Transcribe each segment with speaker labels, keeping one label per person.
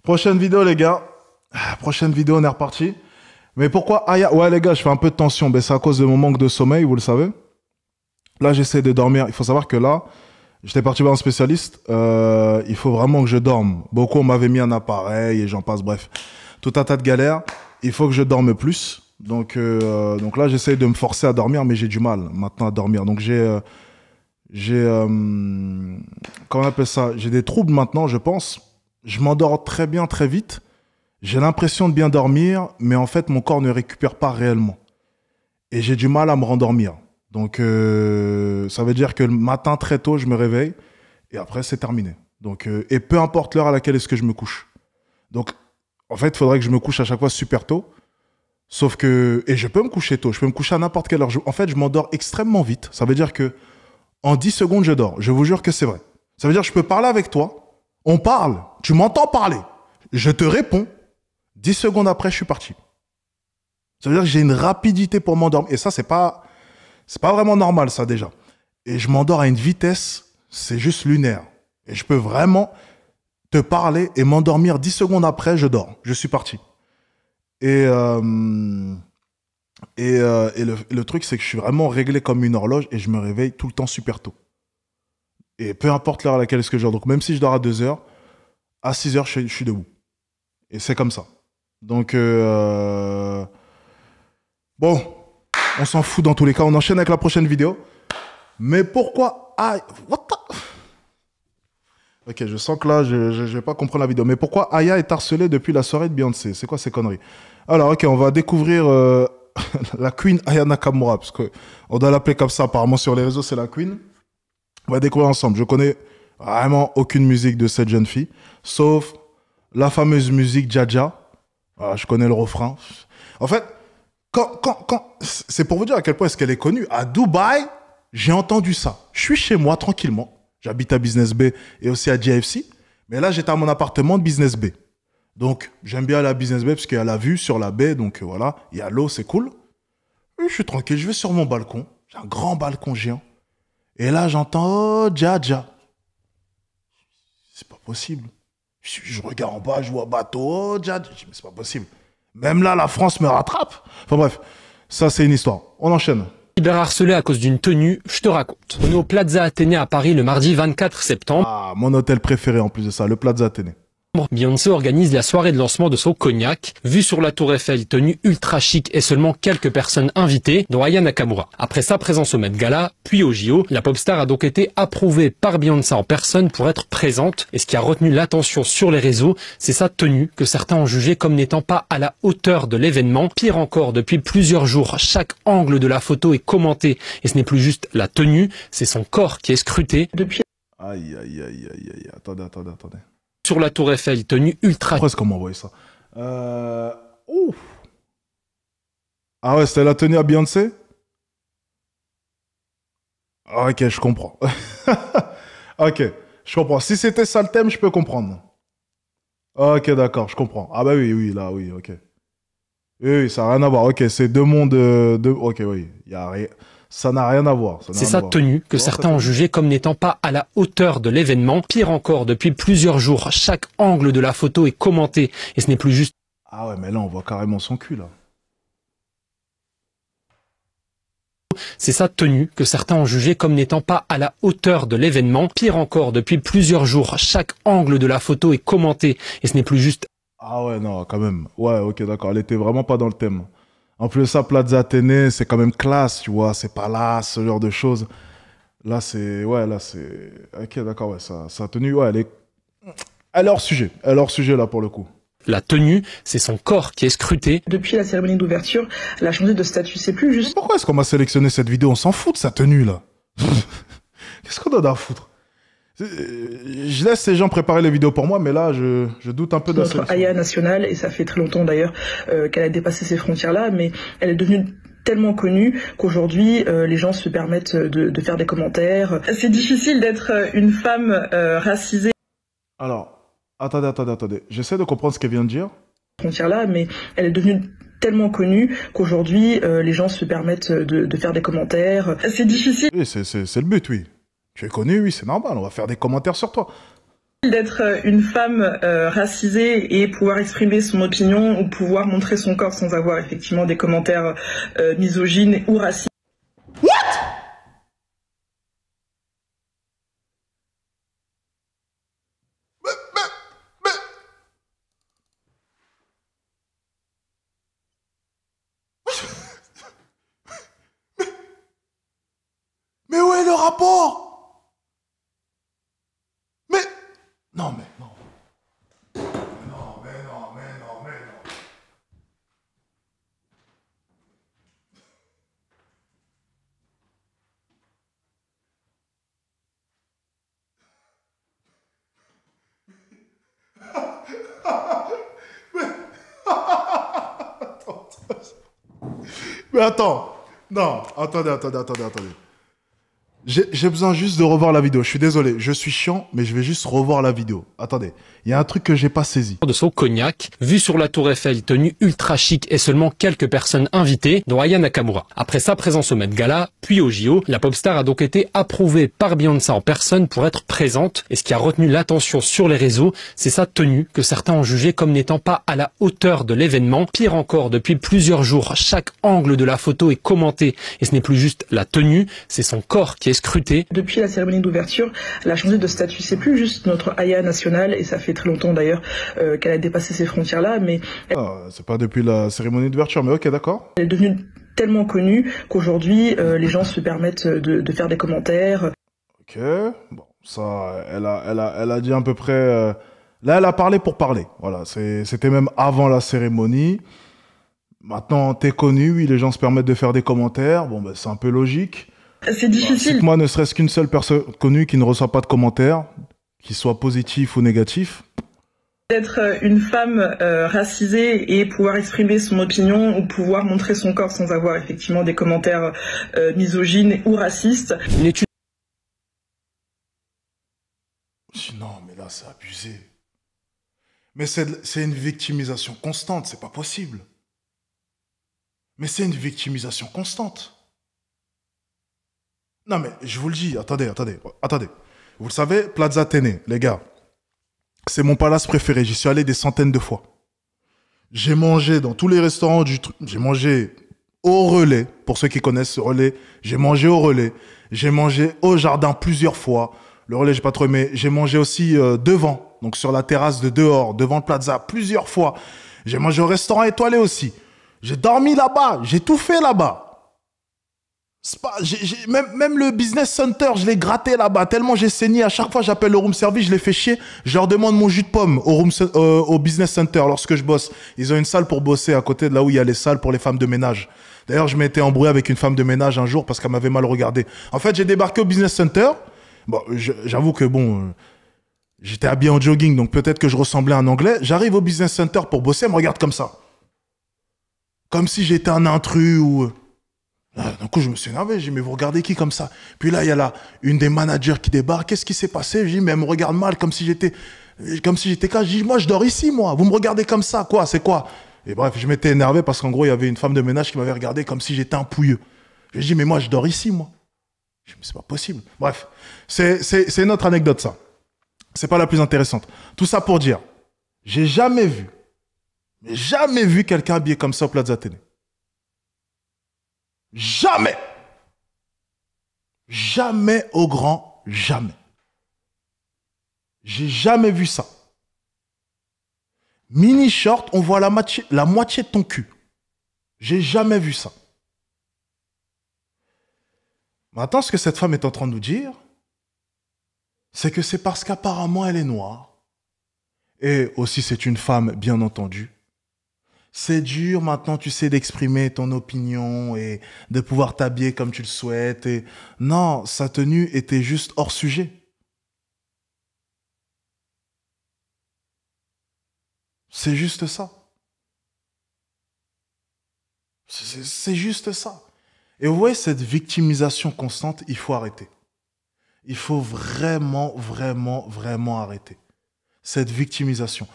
Speaker 1: Prochaine vidéo, les gars. Prochaine vidéo, on est reparti. Mais pourquoi Aya? Ouais, les gars, je fais un peu de tension. Mais c'est à cause de mon manque de sommeil, vous le savez. Là, j'essaie de dormir. Il faut savoir que là, j'étais parti voir un spécialiste. Il faut vraiment que je dorme. Beaucoup m'avaient mis un appareil et j'en passe. Bref, tout un tas de galères. Il faut que je dorme plus. Donc là, j'essaie de me forcer à dormir, mais j'ai du mal maintenant à dormir. Donc comment on appelle ça? J'ai des troubles maintenant, je pense. Je m'endors très bien, très vite. J'ai l'impression de bien dormir, mais en fait, mon corps ne récupère pas réellement. Et j'ai du mal à me rendormir. Donc, ça veut dire que le matin, très tôt, je me réveille. Et après, c'est terminé. Donc, et peu importe l'heure à laquelle est-ce que je me couche. Donc, en fait, il faudrait que je me couche à chaque fois super tôt. Sauf que... Et je peux me coucher tôt. Je peux me coucher à n'importe quelle heure. En fait, je m'endors extrêmement vite. Ça veut dire que en 10 secondes, je dors. Je vous jure que c'est vrai. Ça veut dire que je peux parler avec toi. On parle. Tu m'entends parler. Je te réponds. 10 secondes après, je suis parti. Ça veut dire que j'ai une rapidité pour m'endormir. Et ça, c'est pas vraiment normal, ça, déjà. Et je m'endors à une vitesse, c'est juste lunaire. Et je peux vraiment te parler et m'endormir 10 secondes après, je dors. Je suis parti. Et le truc, c'est que je suis vraiment réglé comme une horloge et je me réveille tout le temps super tôt. Et peu importe l'heure à laquelle est-ce que je dors. Donc, même si je dors à 2 heures, à 6 heures, je suis debout. Et c'est comme ça. Donc, bon, on s'en fout dans tous les cas. On enchaîne avec la prochaine vidéo. Mais pourquoi... What the... Ok, je sens que là, je vais pas comprendre la vidéo. Mais pourquoi Aya est harcelée depuis la soirée de Beyoncé? C'est quoi ces conneries? Alors, ok, on va découvrir la Queen Aya Nakamura. Parce qu'on doit l'appeler comme ça. Apparemment, sur les réseaux, c'est la Queen. On va découvrir ensemble. Je connais vraiment aucune musique de cette jeune fille. Sauf la fameuse musique Jaja. Ah, je connais le refrain. En fait, c'est pour vous dire à quel point est-ce qu'elle est connue. À Dubaï, j'ai entendu ça. Je suis chez moi tranquillement. J'habite à Business Bay et aussi à JFC. Mais là, j'étais à mon appartement de Business Bay. Donc, j'aime bien aller à Business Bay parce qu'il y a la vue sur la baie. Donc, voilà, il y a l'eau, c'est cool. Et je suis tranquille, je vais sur mon balcon. J'ai un grand balcon géant. Et là, j'entends « Oh, Jaja ». C'est pas possible. Je regarde en bas, je vois bateau, oh, Jaja. Je dis, mais c'est pas possible. Même là, la France me rattrape. Enfin bref, ça c'est une histoire. On enchaîne.
Speaker 2: Cyberharcelé à cause d'une tenue, je te raconte. On est au Plaza Athénée à Paris le mardi 24 septembre.
Speaker 1: Ah, mon hôtel préféré en plus de ça, le Plaza Athénée.
Speaker 2: Beyoncé organise la soirée de lancement de son cognac. Vue sur la Tour Eiffel, tenue ultra chic et seulement quelques personnes invitées, dont Aya Nakamura. Après sa présence au Met Gala, puis au JO, la pop star a donc été approuvée par Beyoncé en personne pour être présente. Et ce qui a retenu l'attention sur les réseaux, c'est sa tenue, que certains ont jugée comme n'étant pas à la hauteur de l'événement. Pire encore, depuis plusieurs jours, chaque angle de la photo est commenté. Et ce n'est plus juste la tenue, c'est son corps qui est scruté.
Speaker 1: Aïe. Attendez.
Speaker 2: Sur la Tour Eiffel, tenue ultra...
Speaker 1: Pourquoi est-ce qu'on m'a envoyé ça? Ouf. Ah ouais, c'était la tenue à Beyoncé? Ok, je comprends. Ok, je comprends. Si c'était ça le thème, je peux comprendre. Ok, d'accord, je comprends. Ah bah oui, là, oui, ok. Oui, ça n'a rien à voir. Ok, c'est deux mondes... Ok, oui, il y a rien... Ça n'a rien à voir.
Speaker 2: C'est sa tenue que certains ont jugée comme n'étant pas à la hauteur de l'événement. Pire encore, depuis plusieurs jours, chaque angle de la photo est commenté. Et ce n'est plus juste...
Speaker 1: Ah ouais, mais là, on voit carrément son cul, là.
Speaker 2: C'est sa tenue que certains ont jugée comme n'étant pas à la hauteur de l'événement. Pire encore, depuis plusieurs jours, chaque angle de la photo est commenté. Et ce n'est plus juste...
Speaker 1: Ah ouais, non, quand même. Ouais, ok, d'accord. Elle était vraiment pas dans le thème. En plus, ça, Plaza Athénée, c'est quand même classe, tu vois. C'est pas là, ce genre de choses. Là, c'est... Ouais, là, c'est... Ok, d'accord, ouais, ça a tenu... Ouais, elle est hors sujet. Elle est hors sujet, là, pour le coup.
Speaker 2: La tenue, c'est son corps qui est scruté.
Speaker 3: Depuis la cérémonie d'ouverture, elle a changé de statut. C'est plus juste...
Speaker 1: Pourquoi est-ce qu'on m'a sélectionné cette vidéo? On s'en fout de sa tenue, là. Qu'est-ce qu'on doit à foutre? Je laisse ces gens préparer les vidéos pour moi, mais là, je doute un peu de la sélection.
Speaker 3: Notre Aya nationale, et ça fait très longtemps d'ailleurs qu'elle a dépassé ces frontières-là, mais elle est devenue tellement connue qu'aujourd'hui, les gens se permettent de faire des commentaires. C'est difficile d'être une femme racisée.
Speaker 1: Alors, attendez. J'essaie de comprendre ce qu'elle vient de dire.
Speaker 3: Frontières-là, mais elle est devenue tellement connue qu'aujourd'hui, les gens se permettent de faire des commentaires. C'est difficile.
Speaker 1: Oui, c'est le but, oui. Tu es connu, oui, c'est normal, on va faire des commentaires sur toi.
Speaker 3: D'être une femme racisée et pouvoir exprimer son opinion ou pouvoir montrer son corps sans avoir effectivement des commentaires misogynes ou racistes.
Speaker 1: Mais où est le rapport? Mais... Non, mais non. Non, mais non, mais non, mais non. Mais attends. Non, attendez. J'ai besoin juste de revoir la vidéo. Je suis désolé, je suis chiant, mais je vais juste revoir la vidéo. Attendez, il y a un truc que j'ai pas saisi.
Speaker 2: De son cognac, vu sur la tour Eiffel, tenue ultra chic et seulement quelques personnes invitées, dont Aya Nakamura. Après sa présence au Met Gala, puis au JO, la pop star a donc été approuvée par Beyoncé en personne pour être présente. Et ce qui a retenu l'attention sur les réseaux, c'est sa tenue, que certains ont jugée comme n'étant pas à la hauteur de l'événement. Pire encore, depuis plusieurs jours, chaque angle de la photo est commenté. Et ce n'est plus juste la tenue, c'est son corps qui est scruté.
Speaker 3: Depuis la cérémonie d'ouverture, elle a changé de statut. C'est plus juste notre Aya nationale, et ça fait très longtemps d'ailleurs qu'elle a dépassé ces frontières-là, mais
Speaker 1: C'est pas depuis la cérémonie d'ouverture, mais ok, d'accord.
Speaker 3: elle est devenue tellement connue qu'aujourd'hui, les gens se permettent de faire des commentaires.
Speaker 1: Ok, bon, ça, elle a dit à peu près... Là, elle a parlé pour parler. Voilà, c'était même avant la cérémonie. Maintenant, t'es connu, oui, les gens se permettent de faire des commentaires. Bon, ben, c'est un peu logique.
Speaker 3: C'est difficile.
Speaker 1: Moi, ne serait-ce qu'une seule personne connue qui ne reçoit pas de commentaires, qu'il soit positif ou négatif.
Speaker 3: D'être une femme racisée et pouvoir exprimer son opinion ou pouvoir montrer son corps sans avoir effectivement des commentaires misogynes ou racistes.
Speaker 2: Une étude
Speaker 1: Non, mais là, c'est abusé. Mais c'est une victimisation constante, c'est pas possible. Mais c'est une victimisation constante. Non, mais je vous le dis, attendez. Vous le savez, Plaza Athénée, les gars, c'est mon palace préféré. J'y suis allé des centaines de fois. J'ai mangé dans tous les restaurants du truc. J'ai mangé au Relais, pour ceux qui connaissent ce Relais. J'ai mangé au Relais. J'ai mangé au Jardin plusieurs fois. Le Relais, j'ai pas trop aimé. J'ai mangé aussi devant, donc sur la terrasse de dehors, devant le Plaza, plusieurs fois. J'ai mangé au restaurant étoilé aussi. J'ai dormi là-bas. J'ai tout fait là-bas. Même le business center, je l'ai gratté là-bas, tellement j'ai saigné. À chaque fois, j'appelle le room service, je les fais chier. Je leur demande mon jus de pomme au business center lorsque je bosse. Ils ont une salle pour bosser à côté de là où il y a les salles pour les femmes de ménage. D'ailleurs, je m'étais embrouillé avec une femme de ménage un jour parce qu'elle m'avait mal regardé. En fait, j'ai débarqué au business center. Bon, j'avoue que bon, j'étais habillé en jogging, donc peut-être que je ressemblais à un Anglais. J'arrive au business center pour bosser, elle me regarde comme ça. Comme si j'étais un intrus ou... D'un coup, je me suis énervé. J'ai dit, mais vous regardez qui comme ça? Puis là, il y a là une des managers qui débarque. Qu'est-ce qui s'est passé? Je dis, mais elle me regarde mal, comme si j'étais cash. Je dis, moi, je dors ici, moi. Vous me regardez comme ça, quoi? C'est quoi? Et bref, je m'étais énervé parce qu'en gros, il y avait une femme de ménage qui m'avait regardé comme si j'étais un pouilleux. Je lui ai dit, mais moi, je dors ici, moi. Je dis, mais c'est pas possible. Bref, c'est une autre anecdote, ça. C'est pas la plus intéressante. Tout ça pour dire, j'ai jamais vu quelqu'un habillé comme ça au Plaza Athénée. Jamais. Jamais au grand jamais. J'ai jamais vu ça. Mini short, on voit la moitié de ton cul. J'ai jamais vu ça. Maintenant, ce que cette femme est en train de nous dire, c'est que c'est parce qu'apparemment elle est noire. Et aussi c'est une femme, bien entendu. C'est dur maintenant, tu sais, d'exprimer ton opinion et de pouvoir t'habiller comme tu le souhaites. Et... Non, sa tenue était juste hors sujet. C'est juste ça. C'est juste ça. Et vous voyez, cette victimisation constante, il faut arrêter. Il faut vraiment arrêter. Cette victimisation.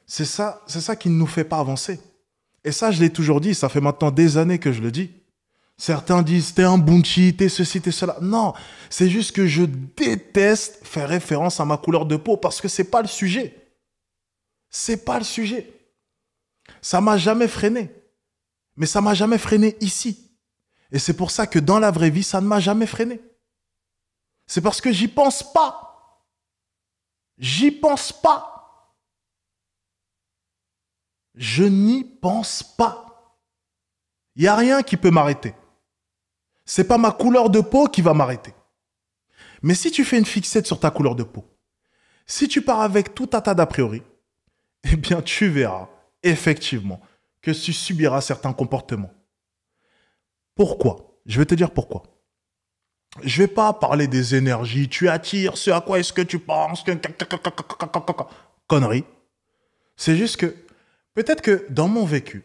Speaker 1: C'est ça qui ne nous fait pas avancer. Et ça, je l'ai toujours dit, ça fait maintenant des années que je le dis. Certains disent t'es un bunchi, t'es ceci, t'es cela. Non, c'est juste que je déteste faire référence à ma couleur de peau parce que c'est pas le sujet. C'est pas le sujet. Ça m'a jamais freiné. Mais ça m'a jamais freiné ici. Et c'est pour ça que dans la vraie vie, ça ne m'a jamais freiné. C'est parce que j'y pense pas. J'y pense pas. Je n'y pense pas. Il n'y a rien qui peut m'arrêter. C'est pas ma couleur de peau qui va m'arrêter. Mais si tu fais une fixette sur ta couleur de peau, si tu pars avec tout un tas d'a priori, eh bien tu verras effectivement que tu subiras certains comportements. Pourquoi? Je vais te dire pourquoi. Je vais pas parler des énergies, tu attires ce à quoi est-ce que tu penses, connerie. C'est juste que, peut-être que dans mon vécu,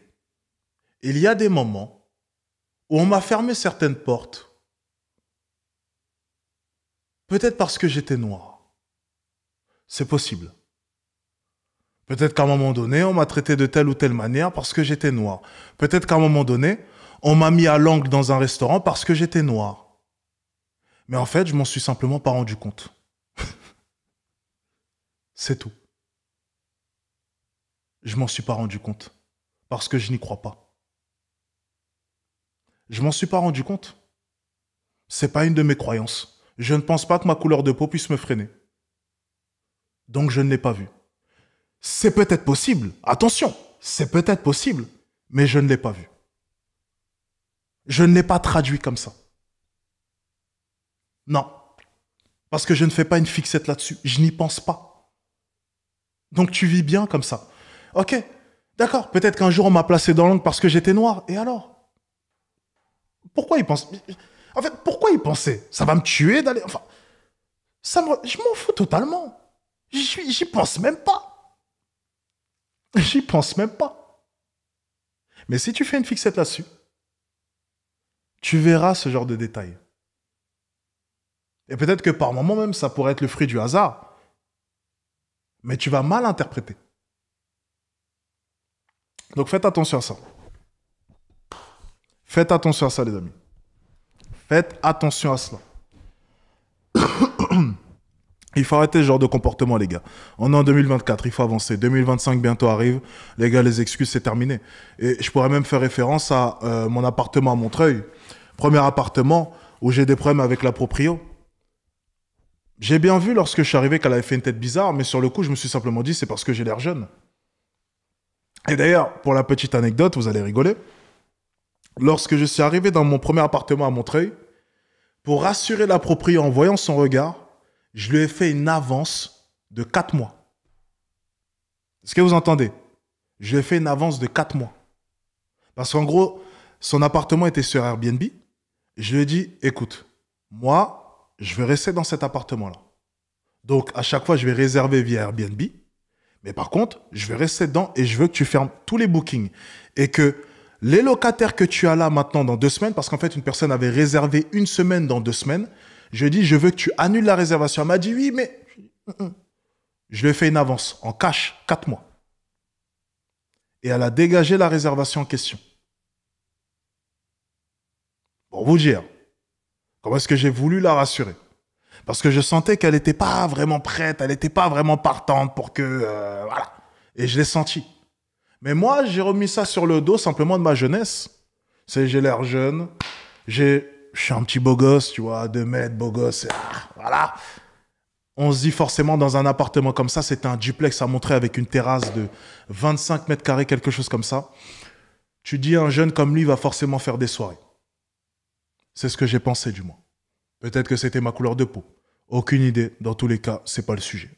Speaker 1: il y a des moments où on m'a fermé certaines portes. Peut-être parce que j'étais noir. C'est possible. Peut-être qu'à un moment donné, on m'a traité de telle ou telle manière parce que j'étais noir. Peut-être qu'à un moment donné, on m'a mis à l'angle dans un restaurant parce que j'étais noir. Mais en fait, je m'en suis simplement pas rendu compte. C'est tout. Je m'en suis pas rendu compte. Parce que je n'y crois pas. Je m'en suis pas rendu compte. C'est pas une de mes croyances. Je ne pense pas que ma couleur de peau puisse me freiner. Donc je ne l'ai pas vu. C'est peut-être possible. Attention, c'est peut-être possible. Mais je ne l'ai pas vu. Je ne l'ai pas traduit comme ça. Non. Parce que je ne fais pas une fixette là-dessus. Je n'y pense pas. Donc tu vis bien comme ça. Ok, d'accord. Peut-être qu'un jour on m'a placé dans l'angle parce que j'étais noir. Et alors? Pourquoi ils pensent... En fait, pourquoi ils pensaient? Ça va me tuer d'aller... Enfin, je m'en fous totalement. J'y pense même pas. J'y pense même pas. Mais si tu fais une fixette là-dessus, tu verras ce genre de détails. Et peut-être que par moment même, ça pourrait être le fruit du hasard. Mais tu vas mal interpréter. Donc faites attention à ça. Faites attention à ça, les amis. Faites attention à cela. Il faut arrêter ce genre de comportement, les gars. On est en 2024, il faut avancer. 2025 bientôt arrive. Les gars, les excuses, c'est terminé. Et je pourrais même faire référence à mon appartement à Montreuil. Premier appartement où j'ai des problèmes avec la proprio. J'ai bien vu lorsque je suis arrivé qu'elle avait fait une tête bizarre, mais sur le coup, je me suis simplement dit, c'est parce que j'ai l'air jeune. Et d'ailleurs, pour la petite anecdote, vous allez rigoler. Lorsque je suis arrivé dans mon premier appartement à Montreuil, pour rassurer la proprio en voyant son regard, je lui ai fait une avance de 4 mois. Est-ce que vous entendez? Je lui ai fait une avance de 4 mois. Parce qu'en gros, son appartement était sur Airbnb. Je lui ai dit, écoute, moi, je vais rester dans cet appartement-là. Donc, à chaque fois, je vais réserver via Airbnb. Mais par contre, je vais rester dedans et je veux que tu fermes tous les bookings. Et que les locataires que tu as là maintenant dans 2 semaines, parce qu'en fait, une personne avait réservé 1 semaine dans 2 semaines, je lui ai dit, je veux que tu annules la réservation. Elle m'a dit, oui, mais... Je lui ai fait une avance en cash, 4 mois. Et elle a dégagé la réservation en question. Pour vous dire, comment est-ce que j'ai voulu la rassurer? Parce que je sentais qu'elle n'était pas vraiment prête, elle n'était pas vraiment partante pour que... voilà. Et je l'ai senti. Mais moi, j'ai remis ça sur le dos simplement de ma jeunesse. J'ai l'air jeune, je suis un petit beau gosse, tu vois, 2 mètres, beau gosse, voilà. On se dit forcément dans un appartement comme ça, c'était un duplex à Montreuil avec une terrasse de 25 mètres carrés, quelque chose comme ça. Tu dis un jeune comme lui va forcément faire des soirées. C'est ce que j'ai pensé du moins. Peut-être que c'était ma couleur de peau. Aucune idée. Dans tous les cas, c'est pas le sujet.